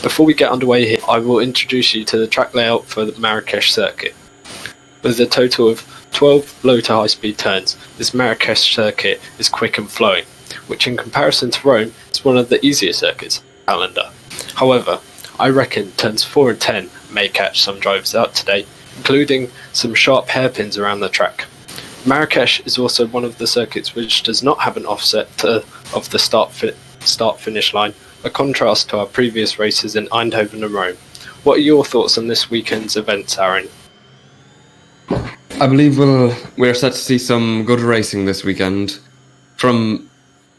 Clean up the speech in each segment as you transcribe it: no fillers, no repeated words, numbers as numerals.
Before we get underway here, I will introduce you to the track layout for the Marrakesh circuit. With a total of 12 low to high speed turns, this Marrakesh circuit is quick and flowing, which in comparison to Rome is one of the easier circuits on the calendar. However, I reckon turns 4 and 10 may catch some drivers out today, including some sharp hairpins around the track. Marrakesh is also one of the circuits which does not have an offset of the start-finish line, a contrast to our previous races in Eindhoven and Rome. What are your thoughts on this weekend's events, Aaron? I believe we're set to see some good racing this weekend from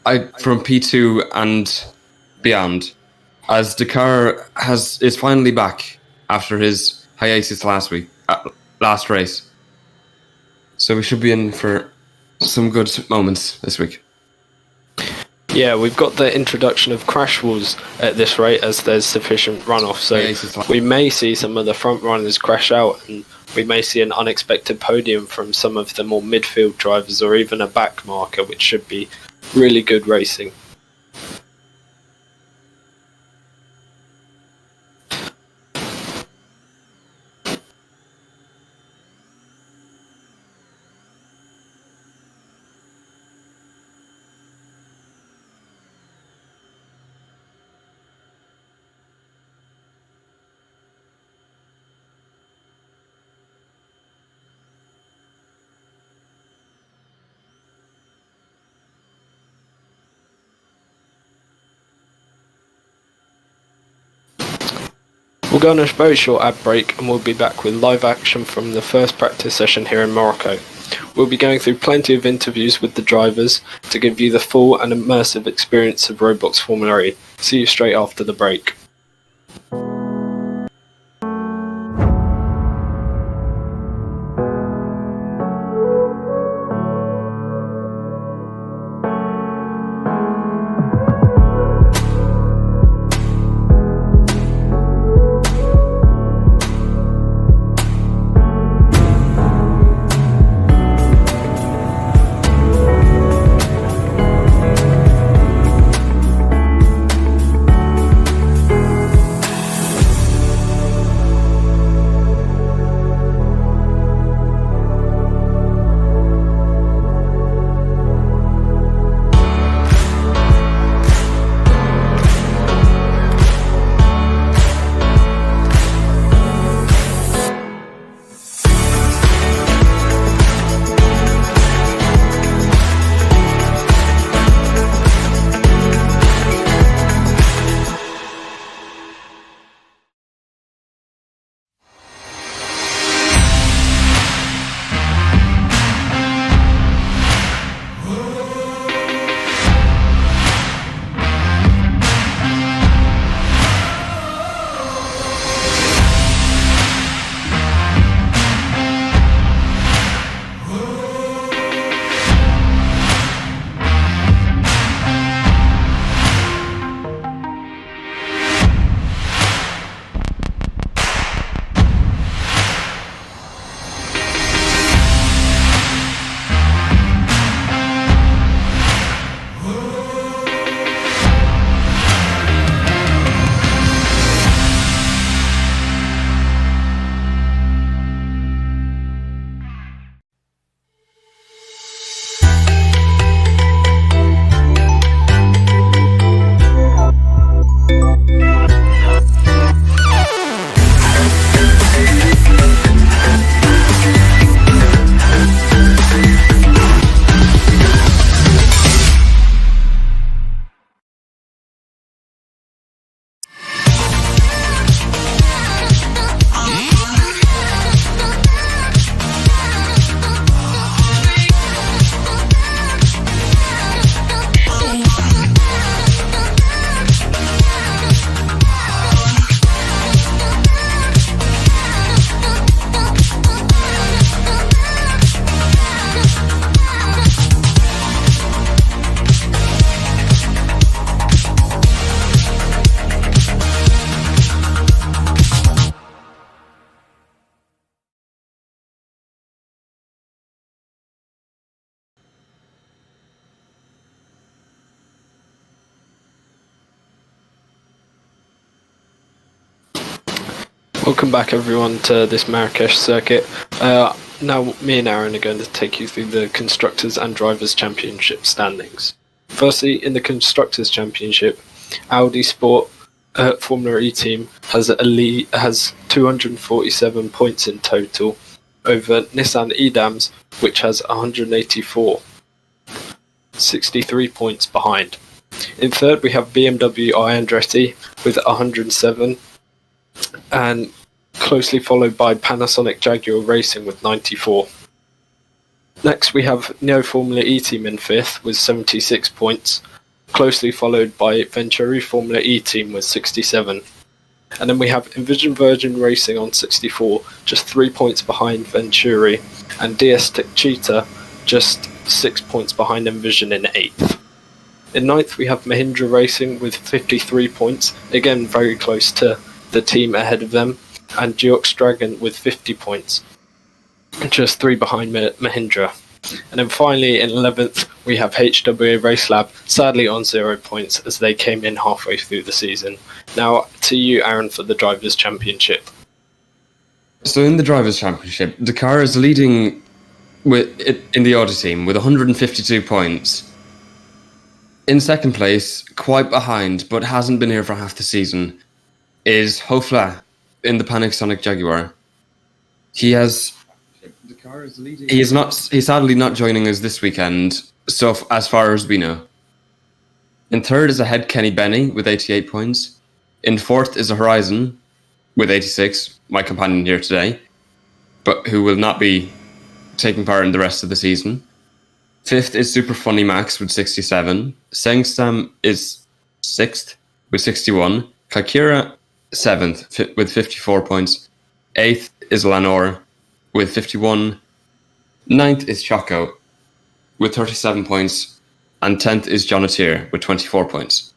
P2 and beyond, as Dakara is finally back after his hiatus last race. So we should be in for some good moments this week. Yeah, we've got the introduction of crash walls at this rate as there's sufficient runoff, so we may see some of the front runners crash out, and we may see an unexpected podium from some of the more midfield drivers, or even a back marker, which should be really good racing. We'll go on a very short ad break and we'll be back with live action from the first practice session here in Morocco. We'll be going through plenty of interviews with the drivers to give you the full and immersive experience of Roblox Formula E. See you straight after the break. Welcome back, everyone, to this Marrakesh circuit. Now, me and Aaron are going to take you through the Constructors and Drivers' Championship standings. Firstly, in the Constructors' Championship, Audi Sport Formula E team has 247 points in total over Nissan Edams, which has 184, 63 points behind. In third, we have BMW I Andretti with 107, and closely followed by Panasonic Jaguar Racing with 94. Next, we have Neo Formula E team in fifth with 76 points, closely followed by Venturi Formula E team with 67. And then we have Envision Virgin Racing on 64, just 3 points behind Venturi, and DS Cheetah just 6 points behind Envision in 8th. In 9th, we have Mahindra Racing with 53 points, again very close to the team ahead of them, and Geox Dragon with 50 points, just 3 behind Mahindra. And then finally, in 11th, we have HWA Race Lab, sadly on 0 points as they came in halfway through the season. Now to you, Aaron, for the Drivers' Championship. So in the Drivers' Championship, Dakara is leading in the Audi team with 152 points. In second place, quite behind, but hasn't been here for half the season, is Hofla in the Panasonic Jaguar. He's sadly not joining us this weekend, so as far as we know. In third is ahead Kenny Benny with 88 points. In fourth is a Horizon with 86, my companion here today, but who will not be taking part in the rest of the season. Fifth is Super Funny Max with 67. Sengstam is sixth with 61. Kaikira, seventh with 54 points. Eighth is Lano with 51. Ninth is Choco with 37 points. And 10th is Jonatir with 24 points.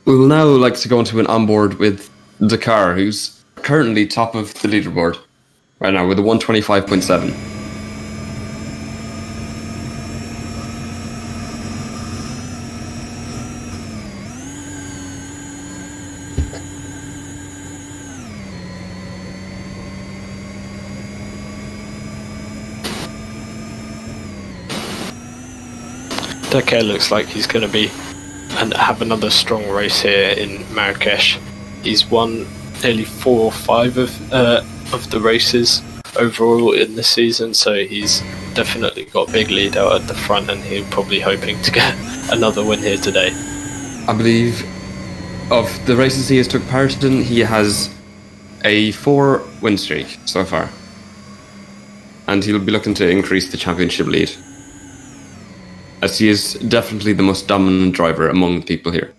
We will now like to go into an onboard with Dakar, who's currently top of the leaderboard right now with a 125.7. Dakar looks like he's going to be and have another strong race here in Marrakesh. He's won nearly 4 or 5 of the races overall in the season, so he's definitely got a big lead out at the front, and he's probably hoping to get another win here today. I believe of the races he has took part in, he has a 4 win streak so far, and he'll be looking to increase the championship lead, as he is definitely the most dominant driver among people here.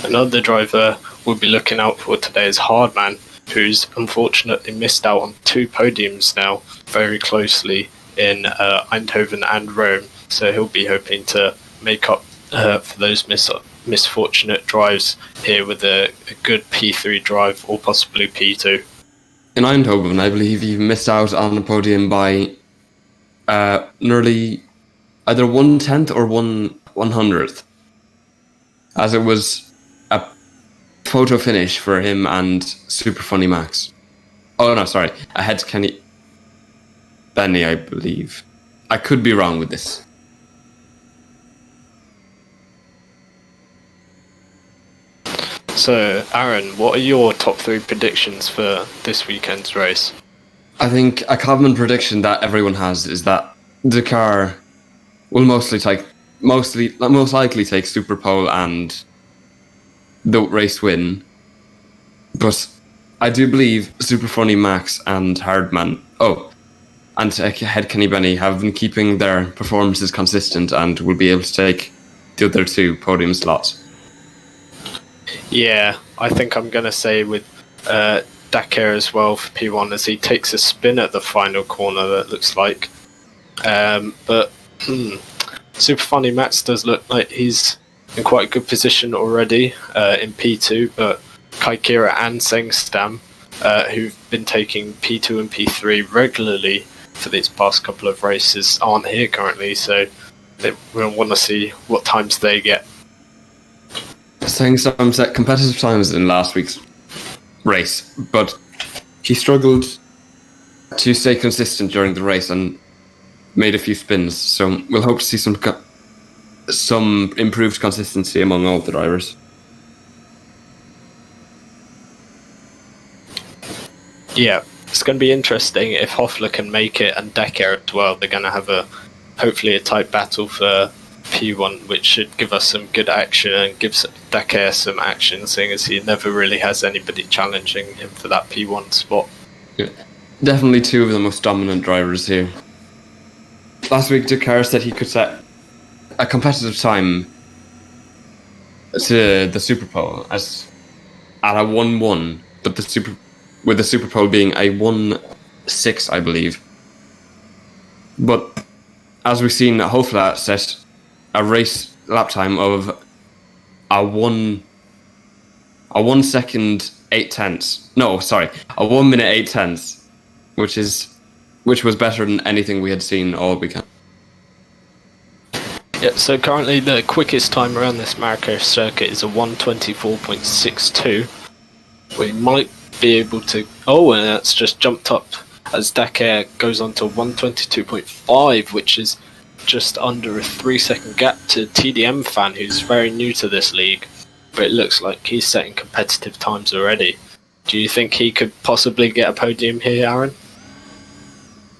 Another driver we'll be looking out for today is Hardman, who's unfortunately missed out on 2 podiums now, very closely in Eindhoven and Rome. So he'll be hoping to make up for those misfortunate drives here with a good P3 drive or possibly P2. In Eindhoven, I believe he missed out on the podium by nearly either 1/10 or 1/100th, as it was a photo finish for him and Super Funny Max. Oh no, sorry, ahead Kenny Benny, I believe. I could be wrong with this. So, Aaron, what are your top 3 predictions for this weekend's race? I think a common prediction that everyone has is that Dakar will most likely take Super Pole and the race win. But I do believe Super Funny Max and Hardman. Oh, and Head Kenny Benny have been keeping their performances consistent and will be able to take the other 2 podium slots. Yeah, I think I'm going to say with Dakara as well for P1 as he takes a spin at the final corner, that looks like. But Super Funny Max does look like he's in quite a good position already in P2, but Kaikira and Sengstam, who've been taking P2 and P3 regularly for these past couple of races, aren't here currently, so we'll want to see what times they get. Sengstam set competitive times in last week's race, but he struggled to stay consistent during the race and made a few spins, so we'll hope to see some improved consistency among all the drivers. Yeah, it's going to be interesting if Hoffler can make it and Decker as well. They're going to have hopefully a tight battle for P1, which should give us some good action and gives Decker some action, seeing as he never really has anybody challenging him for that P1 spot. Yeah. Definitely 2 of the most dominant drivers here. Last week, Dakara said he could set a competitive time to the Super Pole as at a 1-1, but with the Super Pole being a 1-6, I believe. But as we've seen, Hofla set a race lap time of a 1 second 8 tenths. No, sorry, a 1 minute 8 tenths, which was better than anything we had seen all weekend. Yeah, so currently the quickest time around this Marrakesh circuit is a 1:24.62. We might be able to... Oh, and that's just jumped up as Dakar goes on to 1:22.5, which is just under a 3-second gap to TDM Fan, who's very new to this league. But it looks like he's setting competitive times already. Do you think he could possibly get a podium here, Aaron?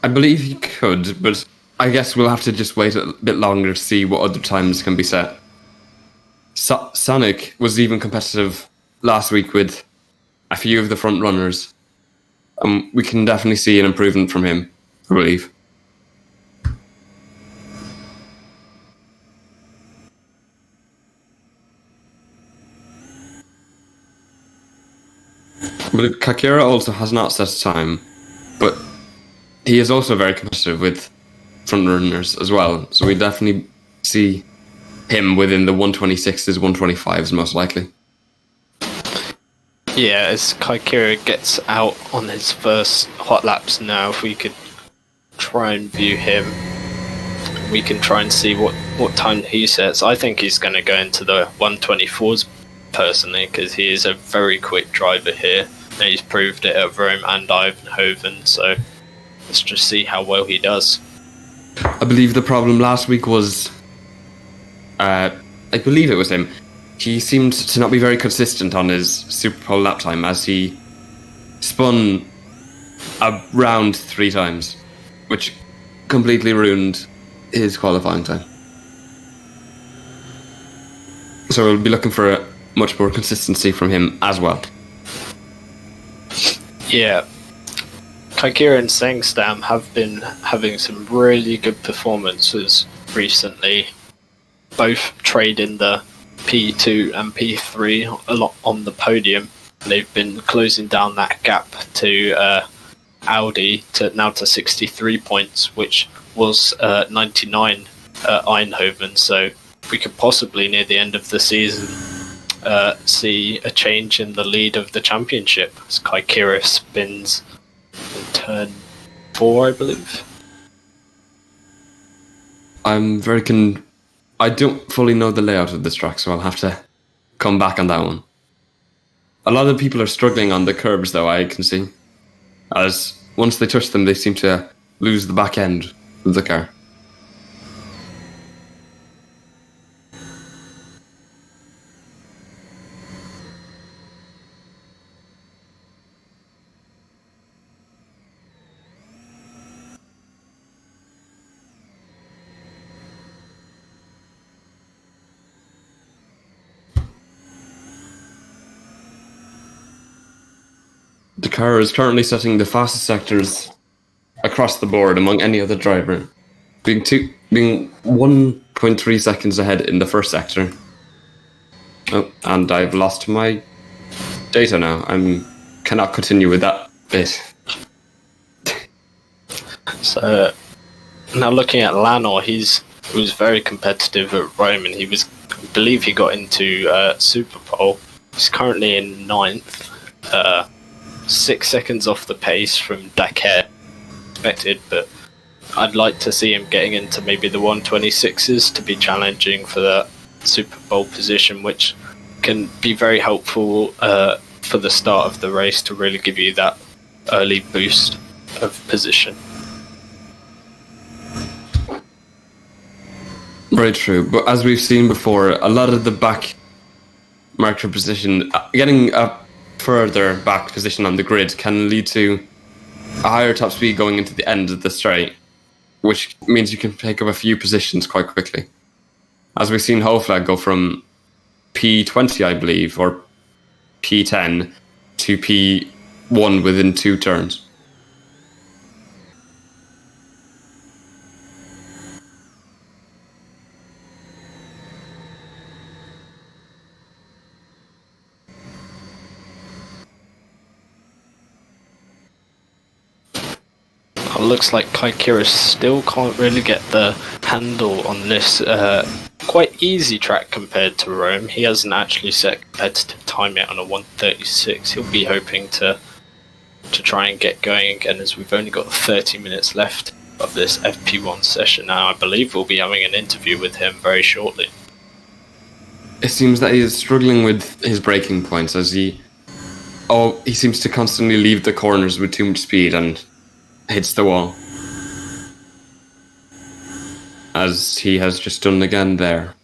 I believe he could, but I guess we'll have to just wait a bit longer to see what other times can be set. Sonic was even competitive last week with a few of the front runners. We can definitely see an improvement from him, I believe. But Kaikira also has not set a time, but he is also very competitive with front runners as well, so we definitely see him within the 126s, 125s most likely. Yeah, as Kaikira gets out on his first hot laps now, if we could try and view him, we can try and see what time he sets. I think he's going to go into the 124s personally, because he is a very quick driver here, and he's proved it at Rome and Eindhoven, so let's just see how well he does. I believe the problem last week was, I believe it was him. He seemed to not be very consistent on his Super Pole lap time as he spun around 3 times, which completely ruined his qualifying time. So we'll be looking for much more consistency from him as well. Yeah. Kaikira and Sengstam have been having some really good performances recently. Both trade in the P2 and P3 a lot on the podium. They've been closing down that gap to Audi to 63 points, which was 99 at Eindhoven. So we could possibly near the end of the season see a change in the lead of the championship as Kaikira spins in turn 4, I believe. I don't fully know the layout of this track, so I'll have to come back on that one. A lot of people are struggling on the curbs, though, I can see. As once they touch them, they seem to lose the back end of the car. Dakara is currently setting the fastest sectors across the board among any other driver, being 1.3 seconds ahead in the first sector. Oh, and I've lost my data now. I cannot continue with that bit. So now looking at Lano, he was very competitive at Rome, and I believe he got into Super Pole. He's currently in 9th, 6 seconds off the pace from Dakar expected, but I'd like to see him getting into maybe the 126s to be challenging for the Super Bowl position, which can be very helpful for the start of the race to really give you that early boost of position. Very true, but as we've seen before, a lot of the back marker position, getting a further back position on the grid can lead to a higher top speed going into the end of the straight, which means you can pick up a few positions quite quickly. As we've seen Hoflag go from P20, I believe, or P10 to P1 within 2 turns. It looks like Kaikira still can't really get the handle on this quite easy track compared to Rome. He hasn't actually set competitive time yet on a 1:36. He'll be hoping to try and get going again, as we've only got 30 minutes left of this FP1 session now. I believe we'll be having an interview with him very shortly. It seems that he is struggling with his braking points as he seems to constantly leave the corners with too much speed and hits the wall, as he has just done again there.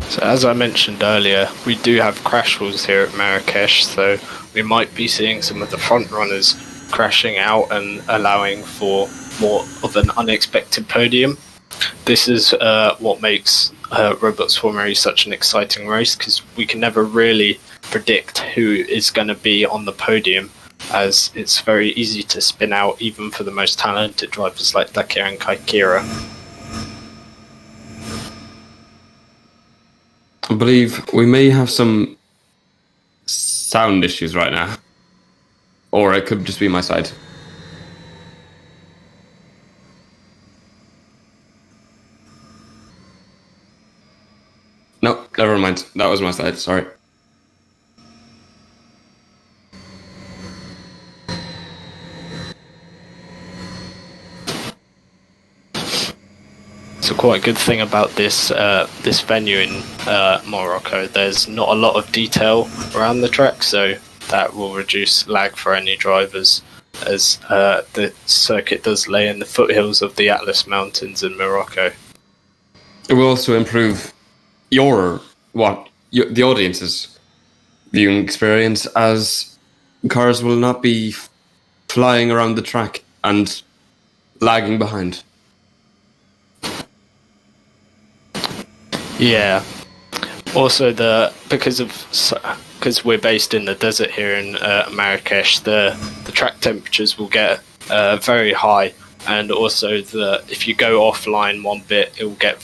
So as I mentioned earlier, we do have crash rules here at Marrakesh, so we might be seeing some of the front runners crashing out and allowing for more of an unexpected podium. This is what makes Roblox Formula E such an exciting race, because we can never really predict who is going to be on the podium, as it's very easy to spin out even for the most talented drivers like Dakara and Kaikira. I believe we may have some sound issues right now, or it could just be my side. No, never mind. That was my side. Sorry. So quite a good thing about this this venue in Morocco, there's not a lot of detail around the track, so that will reduce lag for any drivers, as the circuit does lay in the foothills of the Atlas Mountains in Morocco. It will also improve the audience's viewing experience, as cars will not be flying around the track and lagging behind. Yeah. Also, because we're based in the desert here in Marrakesh, the track temperatures will get very high, and also if you go offline one bit, it will get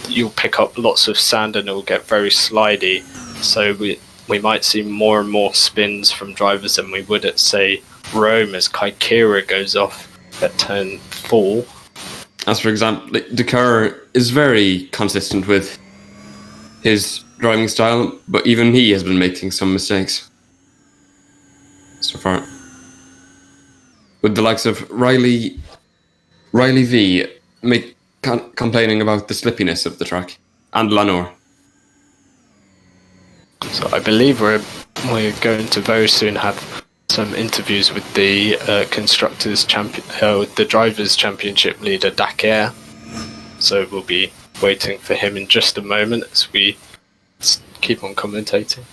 you'll pick up lots of sand and it will get very slidey. So we might see more and more spins from drivers than we would at, say, Rome, as Kaikira goes off at turn 4. As for example, Dakara is very consistent with his driving style, but even he has been making some mistakes so far. With the likes of Riley V complaining about the slippiness of the track, and Lano. So I believe we're going to very soon have some interviews with the the drivers' championship leader Dakar. So we'll be waiting for him in just a moment as we keep on commentating.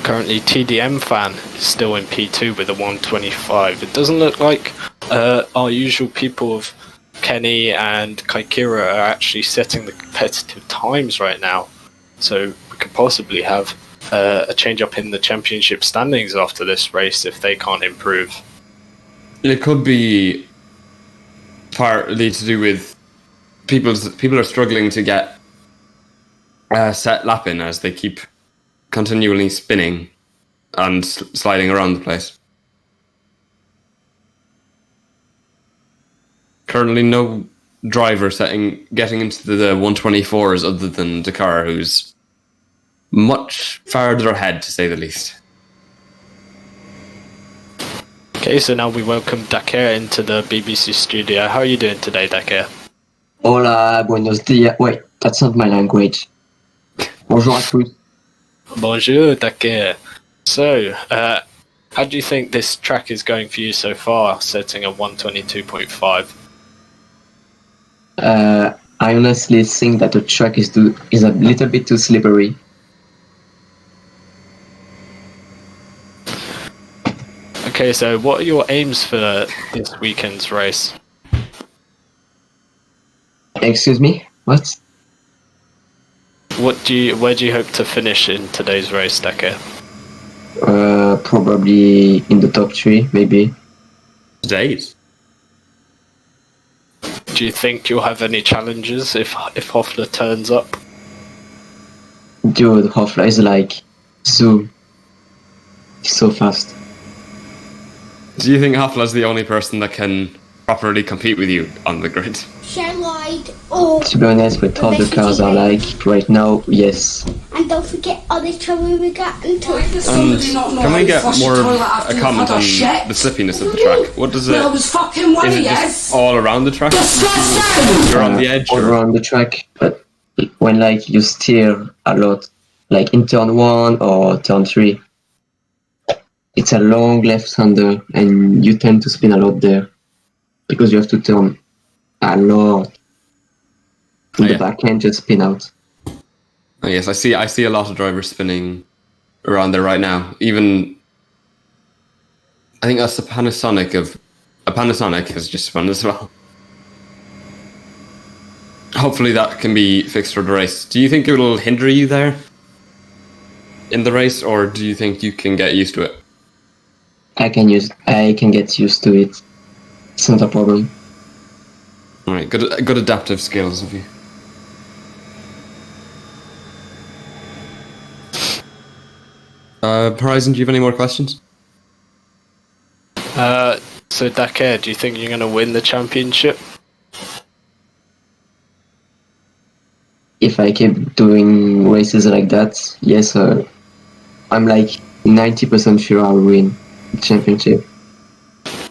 Currently, TDM Fan is still in P2 with a 125. It doesn't look like our usual people of Kenny and Kaikira are actually setting the competitive times right now. So we could possibly have a change up in the championship standings after this race if they can't improve. It could be partly to do with people are struggling to get a set lap in as they keep continually spinning and sliding around the place. Currently, no driver getting into the 124s other than Dakara, who's much farther ahead, to say the least. Okay, so now we welcome Dakara into the BBC studio. How are you doing today, Dakara? Hola, buenos dias. Wait, that's not my language. Bonjour à tous. Bonjour, Dakara. So, how do you think this track is going for you so far, setting a 122.5? I honestly think that the track is a little bit too slippery. Okay, so what are your aims for this weekend's race? Excuse me? What? Where do you hope to finish in today's race, Dakar? Probably in the top 3, maybe. Today's? Do you think you'll have any challenges if Hoffler turns up? Dude, Hoffler is like zoom. He's so fast. Do you think Hafla's the only person that can properly compete with you on the grid? To be honest, with all the cars are like right now, yes. And don't forget all the trouble we got into. And can we get more of a comment on the slippiness of the track? What does it? Is it just all around the track? You're on the edge. All around the track, but when like you steer a lot, like in turn 1 or turn 3, it's a long left-hander and you tend to spin a lot there because you have to turn a lot. In the back end, just spin out. Oh yes, I see a lot of drivers spinning around there right now. Even I think that's a Panasonic has just spun as well. Hopefully that can be fixed for the race. Do you think it will hinder you there in the race, or do you think you can get used to it? I can get used to it. It's not a problem. All right, good adaptive skills of you. Horizon, do you have any more questions? So Dakar, do you think you're going to win the championship? If I keep doing races like that, yes, I'm like 90% sure I'll win the championship.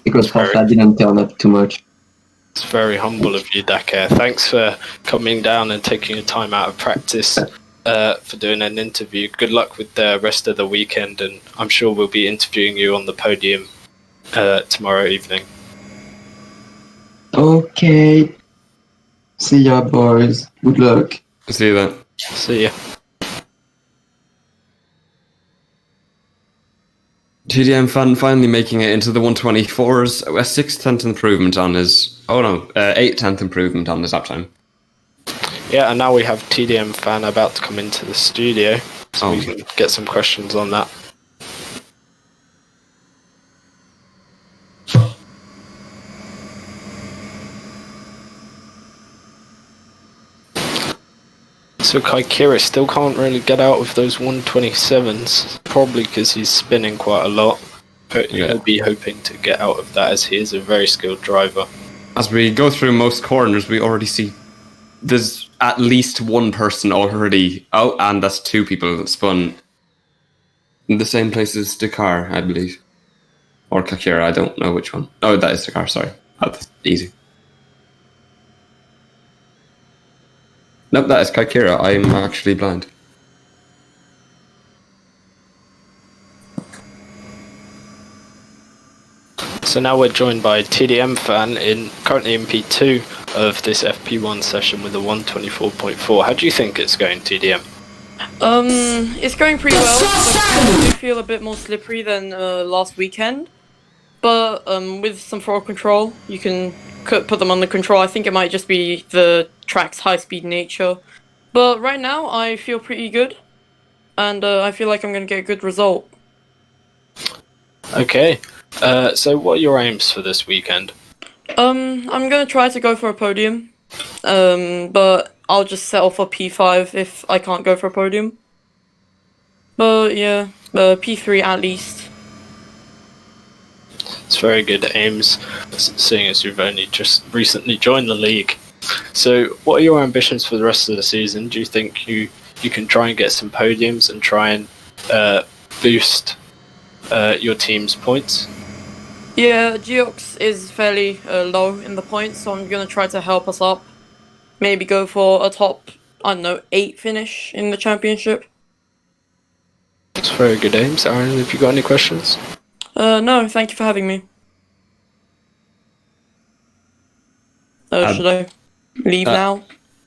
Because Hoffler didn't turn up too much. It's very humble of you, Dakar. Thanks for coming down and taking your time out of practice for doing an interview. Good luck with the rest of the weekend, and I'm sure we'll be interviewing you on the podium tomorrow evening. Okay. See ya, boys. Good luck. See you then. See ya. TDM Fan finally making it into the 124s, a 6/10th improvement on his... 8/10th improvement on his lap time. Yeah, and now we have TDM Fan about to come into the studio, so we can get some questions on that. So Kaikira still can't really get out of those 127s, probably because he's spinning quite a lot. He'll be hoping to get out of that as he is a very skilled driver. As we go through most corners, we already see there's at least one person already out, and that's 2 people that spun in the same place as Dakar, I believe. Or Kaikira, I don't know which one. Oh, that is Dakar, sorry. That's easy. Nope, that is Kaikira. I'm actually blind. So now we're joined by TDM Fan, currently in P2 of this FP1 session with a 124.4. How do you think it's going, TDM? It's going pretty well. I do feel a bit more slippery than last weekend, but with some throttle control, you can put them under control. I think it might just be the track's high-speed nature, but right now I feel pretty good, and I feel like I'm going to get a good result. Okay. So what are your aims for this weekend? I'm going to try to go for a podium, but I'll just settle for P5 if I can't go for a podium. But yeah, P3 at least. It's very good aims, seeing as you've only just recently joined the league. So, what are your ambitions for the rest of the season? Do you think you can try and get some podiums and try and boost your team's points? Yeah, Geox is fairly low in the points, so I'm gonna try to help us up. Maybe go for a top, I don't know, 8 finish in the championship. It's very good aims. Aaron, have you got any questions? No, thank you for having me. Should I leave now?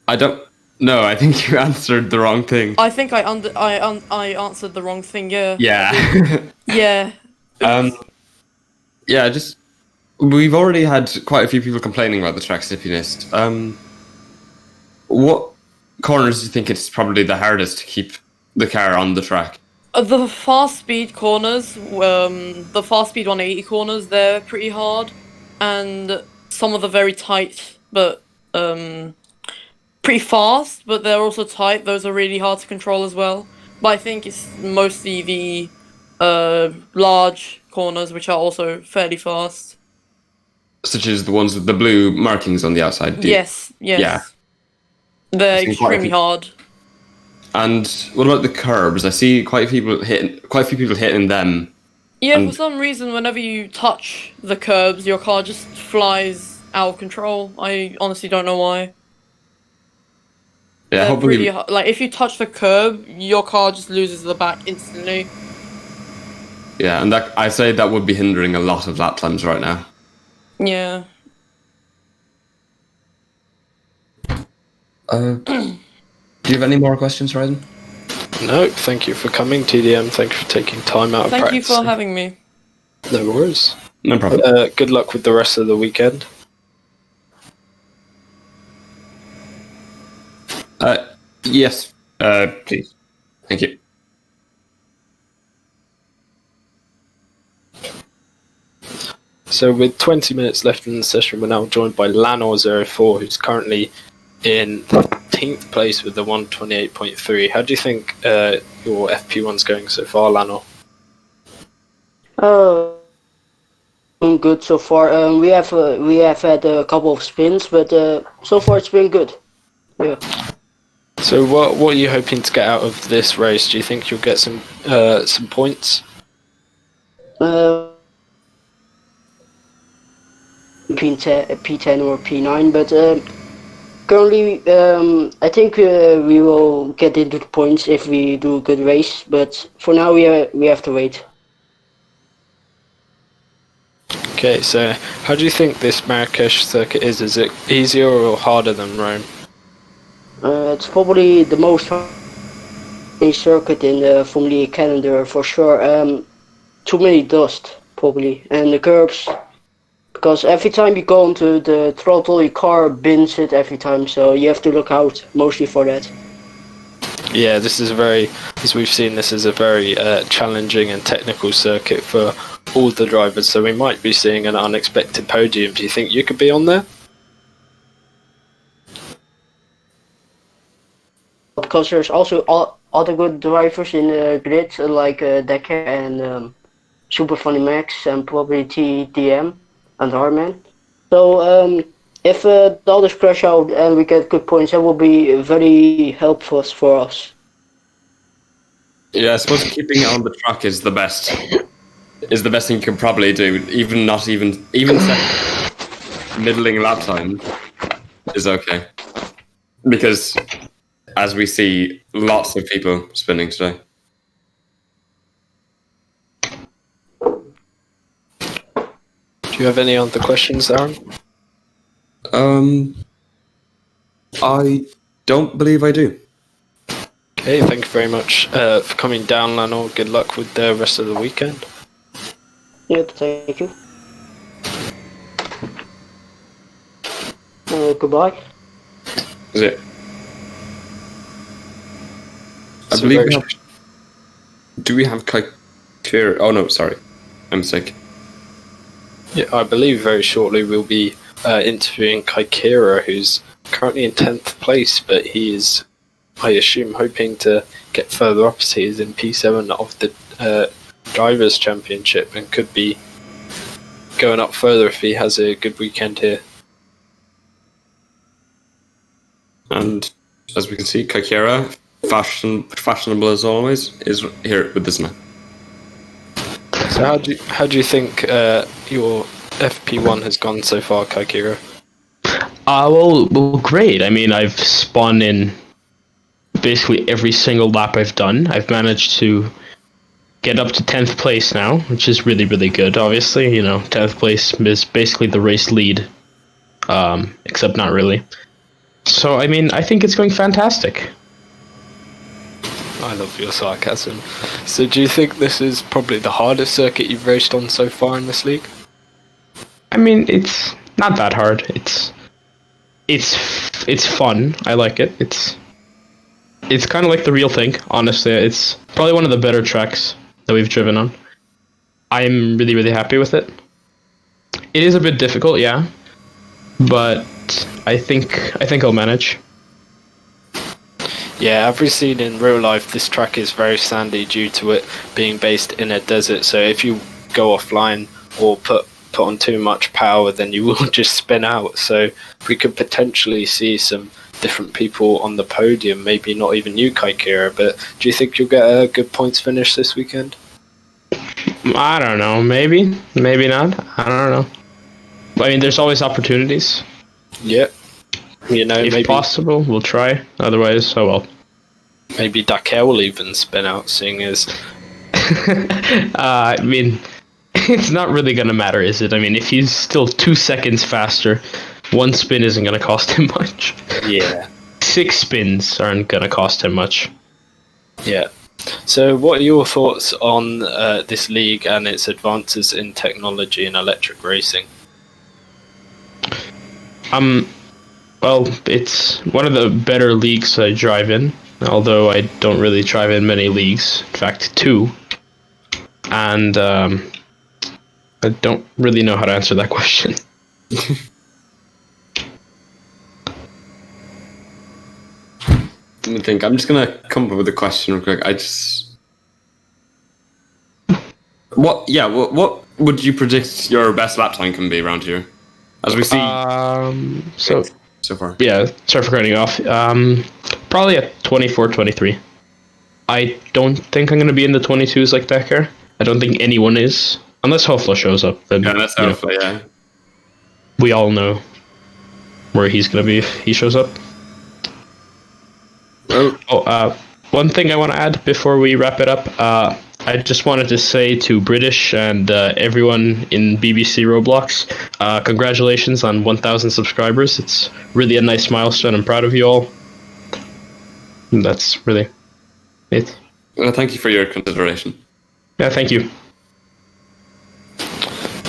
I don't. No, I think you answered the wrong thing. I think I answered the wrong thing. Yeah. Yeah. Yeah. Yeah. Just we've already had quite a few people complaining about the track zippiness. What corners do you think it's probably the hardest to keep the car on the track? The fast speed corners, the fast speed 180 corners, they're pretty hard, and some of the very tight, but pretty fast, but they're also tight. Those are really hard to control as well. But I think it's mostly the large corners, which are also fairly fast. Such as the ones with the blue markings on the outside. Yes. Yeah. They're I've seen quite a extremely few. hard. And what about the curbs? I see quite a few people hitting them. Yeah, And- for some reason, whenever you touch the curbs, your car just flies out of control. I honestly don't know why. Yeah, They're hopefully. pretty hard. Like, if you touch the curb, your car just loses the back instantly. Yeah, and that I say that would be hindering a lot of lap times right now. Yeah. Do you have any more questions, Ryden? No, thank you for coming, TDM. Thank you for taking time out of Thank you practice. for having me. No worries. No problem. Good luck with the rest of the weekend. Yes, please. Thank you. So with 20 minutes left in the session, we're now joined by Lano 04, who's currently in 10th place with the 128.3. How do you think your FP1's going so far, Lano? Good so far. We have had a couple of spins, but so far it's been good. Yeah. So what are you hoping to get out of this race? Do you think you'll get some points? P10 or P9, but currently I think we will get into the points if we do a good race. But for now we have to wait. Okay, so how do you think this Marrakesh circuit is? Is it easier or harder than Rome? It's probably the most circuit in the Formula E calendar for sure. Too many dust probably, and the curbs. Because every time you go into the throttle, your car bends it every time, so you have to look out mostly for that. Yeah, this is as we've seen, this is a very challenging and technical circuit for all the drivers, so we might be seeing an unexpected podium. Do you think you could be on there? Because there's also other good drivers in the grid, like Dakara and Super Funny Max and probably TDM and Harman. So if the others crash out and we get good points, that will be very helpful for us. Yeah, I suppose keeping it on the track is the best. Is the best thing you can probably do. Even middling lap time is okay, because as we see, lots of people spinning today. Do you have any other questions, Aaron? I don't believe I do. Hey, thank you very much for coming down, Lano. Good luck with the rest of the weekend. Yeah, thank you. Goodbye. Is it? I So believe very we have. Do we have Kaikira? Oh no, sorry, I'm sick. Yeah, I believe very shortly we'll be interviewing Kaikira, who's currently in 10th place, but he is, I assume, hoping to get further up as he is in P7 of the Drivers' Championship and could be going up further if he has a good weekend here. And as we can see, Kaikira, fashionable as always, is here with us now. So how do you think your FP1 has gone so far, Kaikira? Well, great. I mean, I've spun in basically every single lap I've done. I've managed to get up to 10th place now, which is really, really good. Obviously, 10th place is basically the race lead, except not really. So, I mean, I think it's going fantastic. I love your sarcasm. So do you think this is probably the hardest circuit you've raced on so far in this league? I mean, it's not that hard. It's fun. I like it. It's kind of like the real thing, honestly. It's probably one of the better tracks that we've driven on. I'm really, really happy with it. It is a bit difficult, yeah, but I think I'll manage. Yeah, I've seen in real life this track is very sandy due to it being based in a desert, so if you go offline or put on too much power, then you will just spin out. So we could potentially see some different people on the podium, maybe not even you, Kaikira, but do you think you'll get a good points finish this weekend? I don't know, maybe not. I don't know. I mean, there's always opportunities. Yep. If maybe possible, we'll try. Otherwise, oh well. Maybe Dakara will even spin out, seeing as... I mean, it's not really going to matter, is it? I mean, if he's still 2 seconds faster, one spin isn't going to cost him much. Yeah. 6 spins aren't going to cost him much. Yeah. So what are your thoughts on this league and its advances in technology and electric racing? Well, it's one of the better leagues I drive in, although I don't really drive in many leagues. In fact, 2. And I don't really know how to answer that question. Let me think. I'm just gonna come up with a question real quick. What would you predict your best lap time can be around here? As we see so far. Yeah, sorry for cutting you off. Probably at 24, 23. I don't think I'm going to be in the 22s like Dakar. I don't think anyone is. Unless Hofla shows up. Then, Yeah, that's Hofla, yeah. We all know where he's going to be if he shows up. Well, one thing I want to add before we wrap it up. I just wanted to say to British and everyone in BBC Roblox, congratulations on 1,000 subscribers. It's really a nice milestone. I'm proud of you all. And that's really it. Well, thank you for your consideration. Yeah, thank you.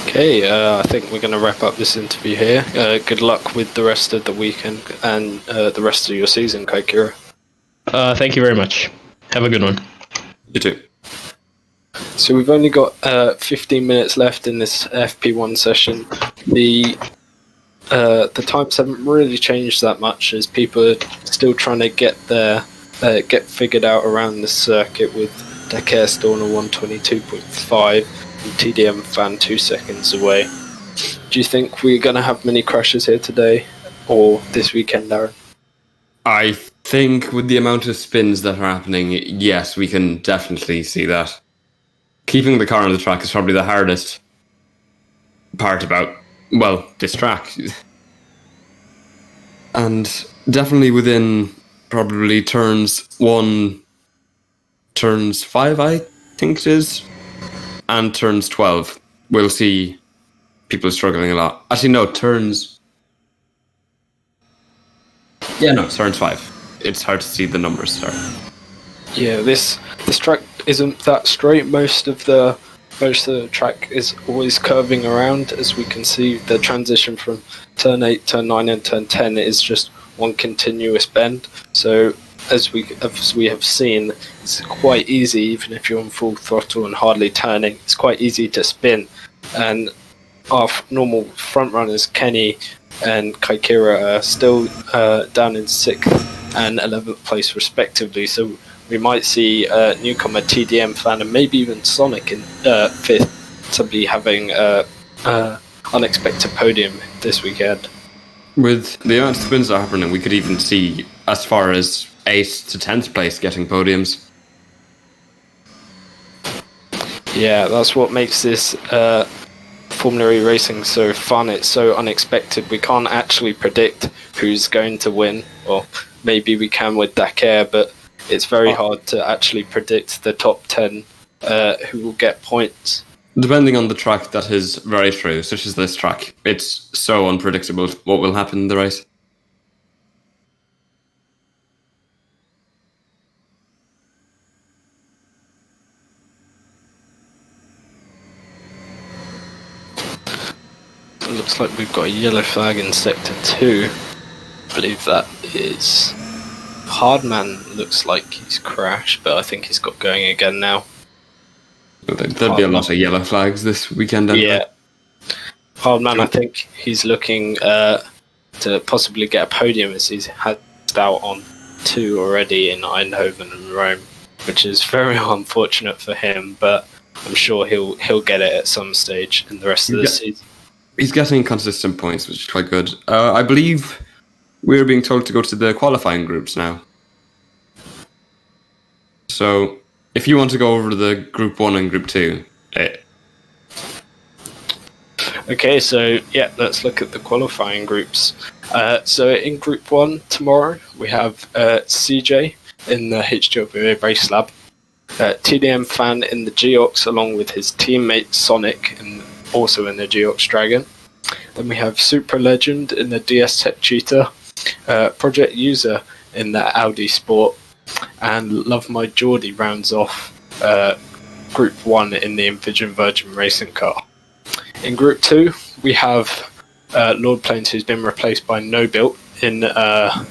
Okay, I think we're going to wrap up this interview here. Good luck with the rest of the weekend and the rest of your season, Kaikira. Thank you very much. Have a good one. You too. So we've only got 15 minutes left in this FP1 session. The times haven't really changed that much as people are still trying to get figured out around the circuit with Dakar Storner 122.5 and TDM Fan 2 seconds away. Do you think we're going to have many crashes here today or this weekend, Darren? I think with the amount of spins that are happening, yes, we can definitely see that. Keeping the car on the track is probably the hardest part about, well, this track. And definitely within probably turns 5, I think it is, and turns 12, we'll see people struggling a lot. Actually, no, turns... Yeah, no, turns 5. It's hard to see the numbers, sorry. Yeah, this track isn't that straight. Most of the track is always curving around. As we can see, the transition from turn 8, turn 9, and turn 10 is just one continuous bend. So as we have seen, it's quite easy, even if you're on full throttle and hardly turning. It's quite easy to spin, and our normal front runners Kenny and Kaikira are still down in 6th and 11th place respectively. So we might see newcomer TDM Fan and maybe even Sonic in 5th to be having unexpected podium this weekend. With the amount of spins that are happening, we could even see as far as 8th to 10th place getting podiums. Yeah, that's what makes this Formula E racing so fun. It's so unexpected. We can't actually predict who's going to win, or maybe we can with Dakar, but it's very hard to actually predict the top 10 who will get points. Depending on the track, that is very true, such as this track. It's so unpredictable what will happen in the race. It looks like we've got a yellow flag in Sector 2. I believe that is... Hardman looks like he's crashed, but I think he's got going again now. There'll be a lot of yellow flags this weekend anyway. Yeah. Hardman, I think he's looking to possibly get a podium, as he's had out on 2 already in Eindhoven and Rome, which is very unfortunate for him, but I'm sure he'll get it at some stage in the rest of the season. He's getting consistent points, which is quite good. I believe we're being told to go to the qualifying groups now. So, if you want to go over to the Group 1 and Group 2... Okay, so yeah, let's look at the qualifying groups. So in Group 1 tomorrow, we have CJ in the HWA Race Lab, TDM Fan in the Geox along with his teammate Sonic, and also in the Geox Dragon. Then we have Super Legend in the DS Tech Cheetah, Project User in the Audi Sport, and Love My Geordie rounds off Group 1 in the Envision Virgin Racing Car. In Group 2, we have Lord Plains, who's been replaced by No Built in a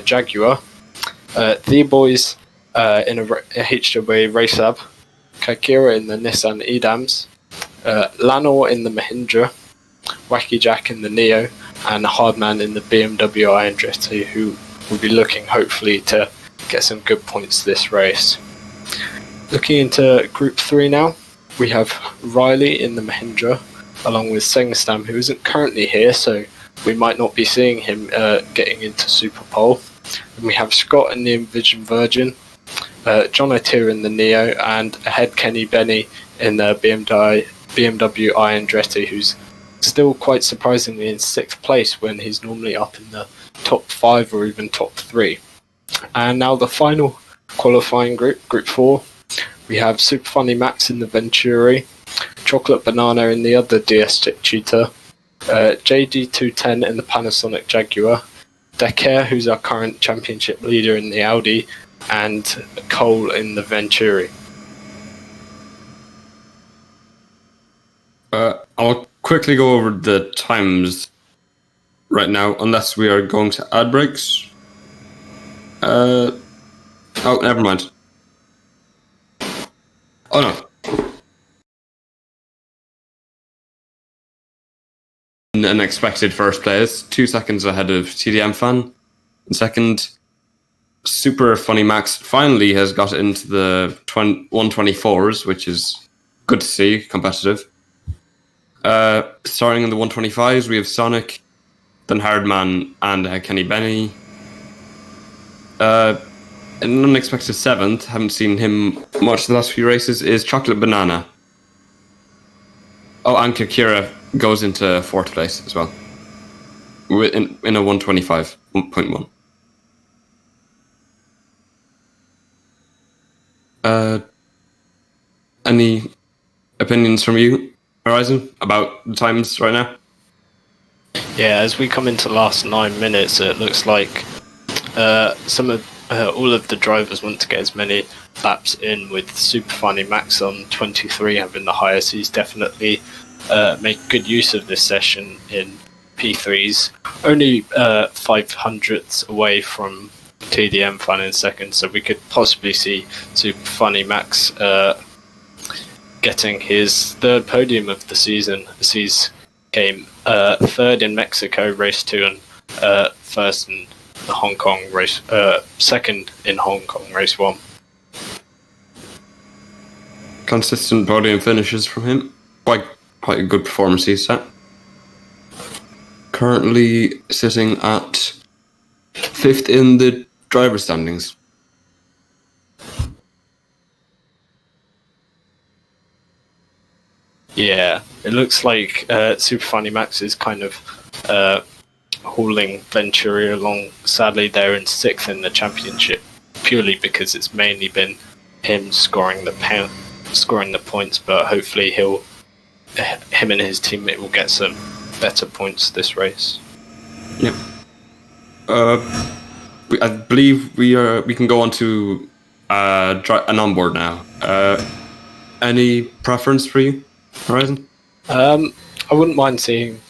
Jaguar, The Boys in a HWA Race Lab, Kaikira in the Nissan Edams, Lano in the Mahindra, Wacky Jack in the Neo, and Hardman in the BMW i3, who will be looking hopefully to get some good points this race. Looking into Group 3 now, we have Riley in the Mahindra, along with Sengstam, who isn't currently here, so we might not be seeing him getting into Super Pole. And we have Scott in the Envision Virgin, John O'Tear in the Neo, and ahead Kenny Benny in the BMW i Andretti, who's still quite surprisingly in 6th place when he's normally up in the top 5 or even top 3. And now the final qualifying group, Group 4, we have Super Funny Max in the Venturi, Chocolate Banana in the other DS Tech Cheetah, JD210 in the Panasonic Jaguar, Dakar, who's our current championship leader in the Audi, and Cole in the Venturi. I'll quickly go over the times right now, unless we are going to ad breaks. Oh, never mind. Oh no. An expected first place, 2 seconds ahead of TDM Fan. In second, Super Funny Max finally has got into the 124s, which is good to see, competitive. Starting in the 125s, we have Sonic, then Hardman, and Kenny Benny. An unexpected 7th, haven't seen him much the last few races, is Chocolate Banana. Oh, and Kaikira goes into 4th place as well. In a 125.1. Any opinions from you, Horizon, about the times right now? Yeah, as we come into the last 9 minutes, it looks like some of all of the drivers want to get as many laps in, with Super Funny Max on 23 having the highest. He's definitely made good use of this session in P3s. Only 500ths away from TDM Fan in second, so we could possibly see Super Funny Max getting his third podium of the season, as he's came third in Mexico race 2 and first in the Hong Kong race, second in Hong Kong race 1. Consistent podium finishes from him. Quite a good performance he's set. Currently sitting at 5th in the driver standings. Yeah, it looks like Super Funny Max is kind of hauling Venturi along. Sadly, they're in 6th in the championship, purely because it's mainly been him scoring the points. But hopefully, him and his teammate will get some better points this race. Yep. I believe we can go on to an onboard now. Any preference for you, Horizon? I wouldn't mind seeing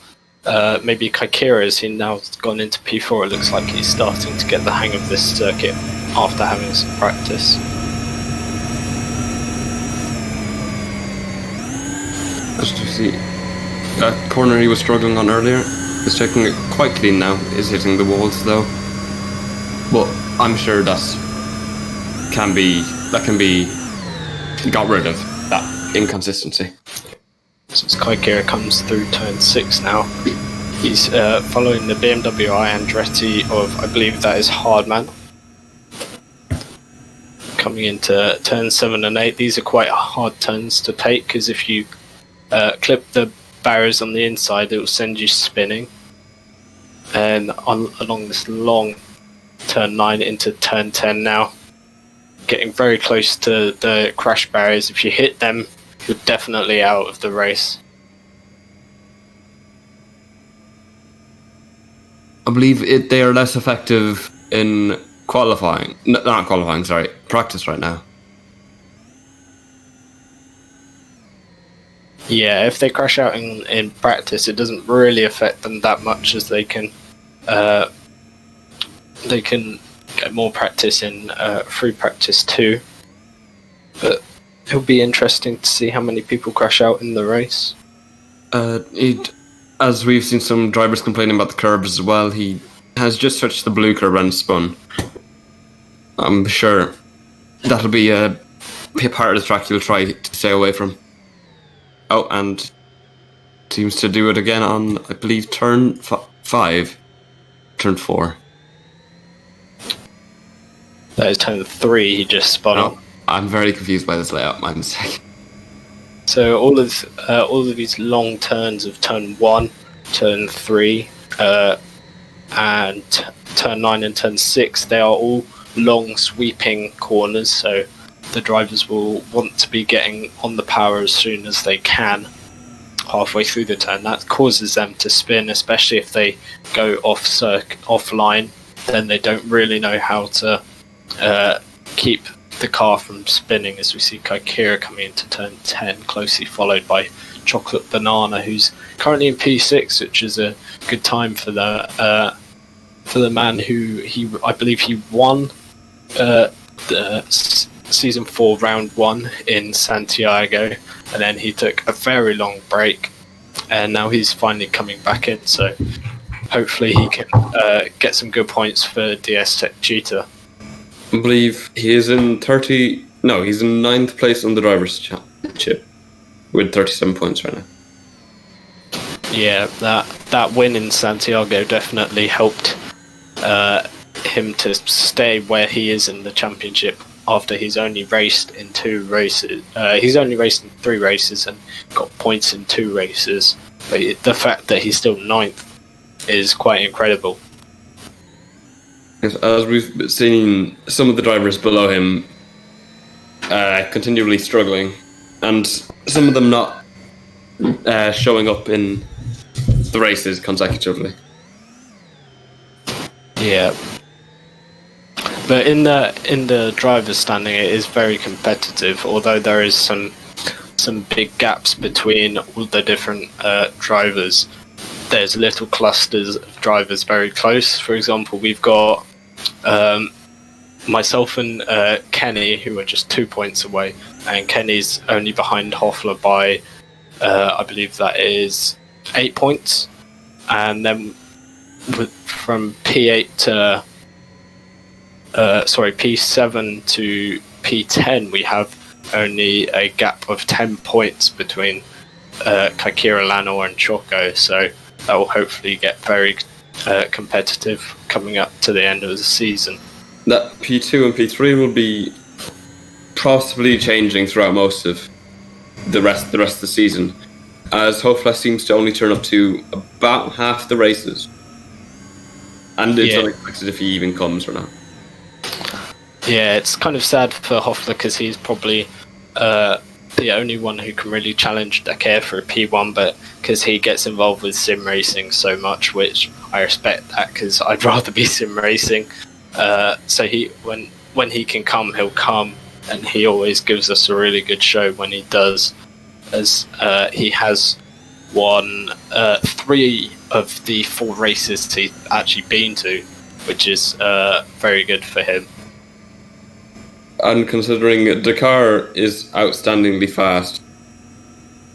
maybe Kaikira, as he now gone into P4. It looks like he's starting to get the hang of this circuit after having some practice. Just to see, that corner he was struggling on earlier is checking it quite clean now. Is hitting the walls though, but I'm sure that can be got rid of, that inconsistency. Since Kaikira comes through turn 6 now, he's following the BMW I Andretti of, I believe that is Hardman. Coming into turn 7 and 8, these are quite hard turns to take, because if you clip the barriers on the inside, it will send you spinning. And along this long turn 9 into turn 10 now, getting very close to the crash barriers. If you hit them, you're definitely out of the race. I believe they are less effective in qualifying. Not qualifying, sorry. Practice right now. Yeah, if they crash out in practice, it doesn't really affect them that much, as they can get more practice in free practice too. But it'll be interesting to see how many people crash out in the race. As we've seen some drivers complaining about the curbs as well, he has just touched the blue curb and spun. I'm sure that'll be a part of the track you'll try to stay away from. Oh, and seems to do it again on, I believe, turn 5. Turn 4. That is turn 3 he just spun on. I'm very confused by this layout, my mistake. So all of these long turns of turn 1, turn 3, and turn 9 and turn 6, they are all long sweeping corners, so the drivers will want to be getting on the power as soon as they can halfway through the turn. That causes them to spin, especially if they go offline. Then they don't really know how to keep the car from spinning, as we see Kaikira coming into turn 10, closely followed by Chocolate Banana, who's currently in P6, which is a good time for the man who I believe he won the season 4 round 1 in Santiago, and then he took a very long break, and now he's finally coming back in, so hopefully he can get some good points for DS Tech Cheetah. I believe he is in he's in 9th place on the Drivers' Championship with 37 points right now. Yeah, that win in Santiago definitely helped him to stay where he is in the championship, after he's only raced in 2 races. He's only raced in 3 races and got points in 2 races. But the fact that he's still 9th is quite incredible. As we've seen some of the drivers below him continually struggling, and some of them not showing up in the races consecutively. Yeah. But in the driver's standing, it is very competitive. Although there is some big gaps between all the different drivers. There's little clusters of drivers very close. For example, we've got myself and Kenny, who are just 2 points away, and Kenny's only behind Hoffler by I believe that is 8 points, and then from P8 to P7 to P10, we have only a gap of 10 points between Kaikira, Lano, and Choco. So that will hopefully get very competitive coming up to the end of the season. That P2 and P3 will be possibly changing throughout most of the rest of the season, as Hofla seems to only turn up to about half the races, and it's unexpected if he even comes or not. Yeah, it's kind of sad for Hoffler because he's probably the only one who can really challenge Dakar for a P1, but because he gets involved with sim racing so much, which I respect that because I'd rather be sim racing. So when he can come, he'll come, and he always gives us a really good show when he does, as he has won 3 of the 4 races he's actually been to, which is very good for him. And considering Dakar is outstandingly fast,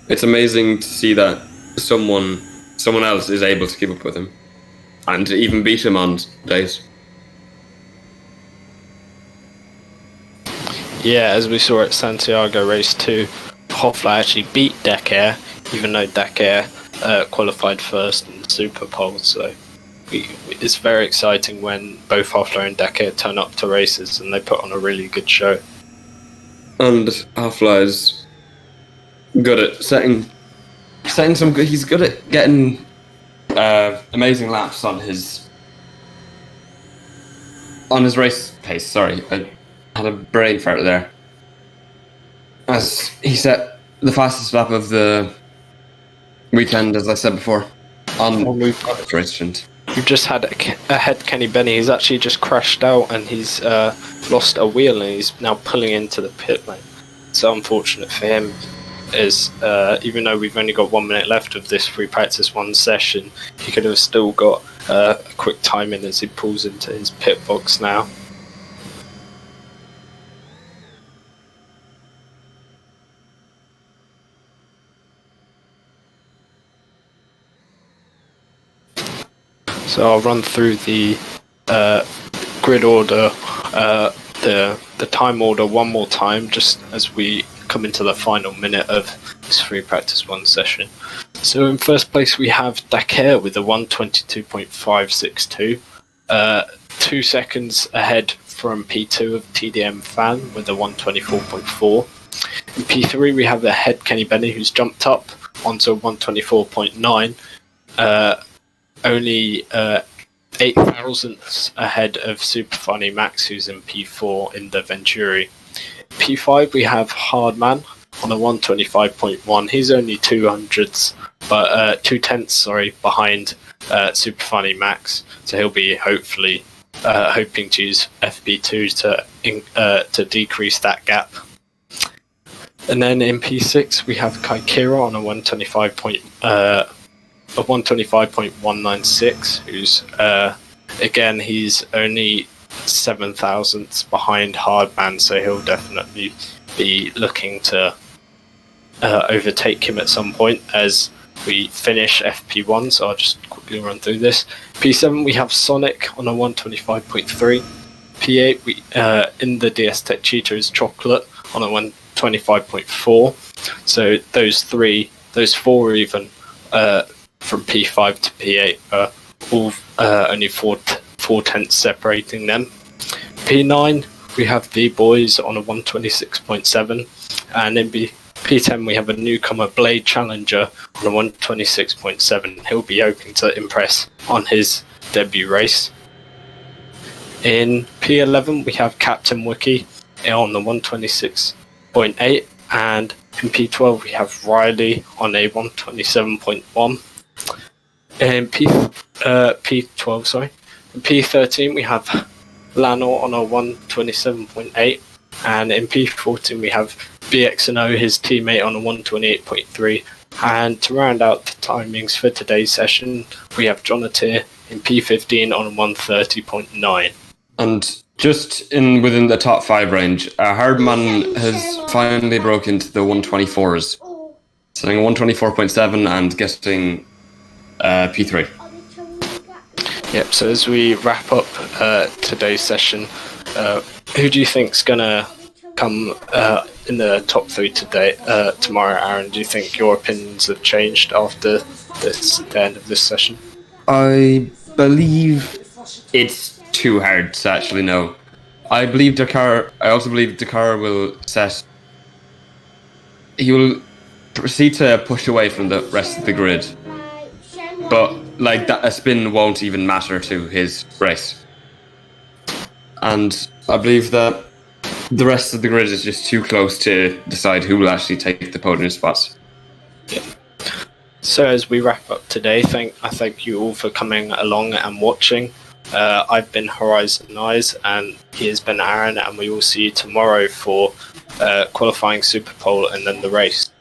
it's amazing to see that someone else is able to keep up with him and to even beat him on days. Yeah, as we saw at Santiago Race 2, Hoffler actually beat Dakar, even though Dakar qualified first in the Super Pole. So it's very exciting when both Hoffler and Dakar turn up to races and they put on a really good show. And Hoffler is good at setting some good. He's good at getting amazing laps on his race pace. Sorry, I had a brain fart there. As he set the fastest lap of the weekend, as I said before, on the race. We've just had ahead Kenny Benny. He's actually just crashed out and he's lost a wheel and he's now pulling into the pit lane. So unfortunate for him, is even though we've only got 1 minute left of this free practice 1 session, he could have still got a quick time in as he pulls into his pit box now. So I'll run through the grid order, the time order one more time, just as we come into the final minute of this free practice 1 session. So in first place we have Dakar with a 1:22.562, 2 seconds ahead from P2 of TDM Fan with a 1:24.4. In P3 we have ahead Kenny Benny, who's jumped up onto 1:24.9. Only 8 thousandths ahead of Super Funny Max, who's in P4 in the Venturi. P5 we have Hardman on a 1:25.1. He's only 200ths, but 2/10 behind Super Funny Max. So he'll be hopefully hoping to use FP2 to decrease that gap. And then in P6 we have Kaikira on a 1:25.196, who's again, he's only 7 thousandths behind Hardman, so he'll definitely be looking to overtake him at some point as we finish FP1. So I'll just quickly run through this. P7 we have Sonic on a 1:25.3. P8 we in the DS Tech Cheetah is Chocolate on a 1:25.4. So those 4 even from P5 to P8 are all only 4/10 separating them. P9 we have the boys on a 1:26.7, and in P10 we have a newcomer Blade Challenger on a 1:26.7. He'll be hoping to impress on his debut race. In P11 we have Captain Wiki on the 1:26.8, and in P12 we have Riley on a 1:27.1. In P13 we have Lano on a 127.8, and in P14 we have BXNO, his teammate, on a 128.3. And to round out the timings for today's session, we have Jonatir in P15 on 130.9. And just within the top 5 range, Hardman has finally broke into the 124s, setting a 124.7 and getting P3. Yep, so as we wrap up today's session, who do you think's going to come in the top 3 today, tomorrow, Aaron? Do you think your opinions have changed after the end of this session? I believe it's too hard to actually know. I also believe Dakara will set. He will proceed to push away from the rest of the grid, but like that, a spin won't even matter to his race. And I believe that the rest of the grid is just too close to decide who will actually take the podium spots. Yeah. So as we wrap up today, I thank you all for coming along and watching. I've been Horizonize, and he has been Aaron, and we will see you tomorrow for qualifying Super Pole and then the race.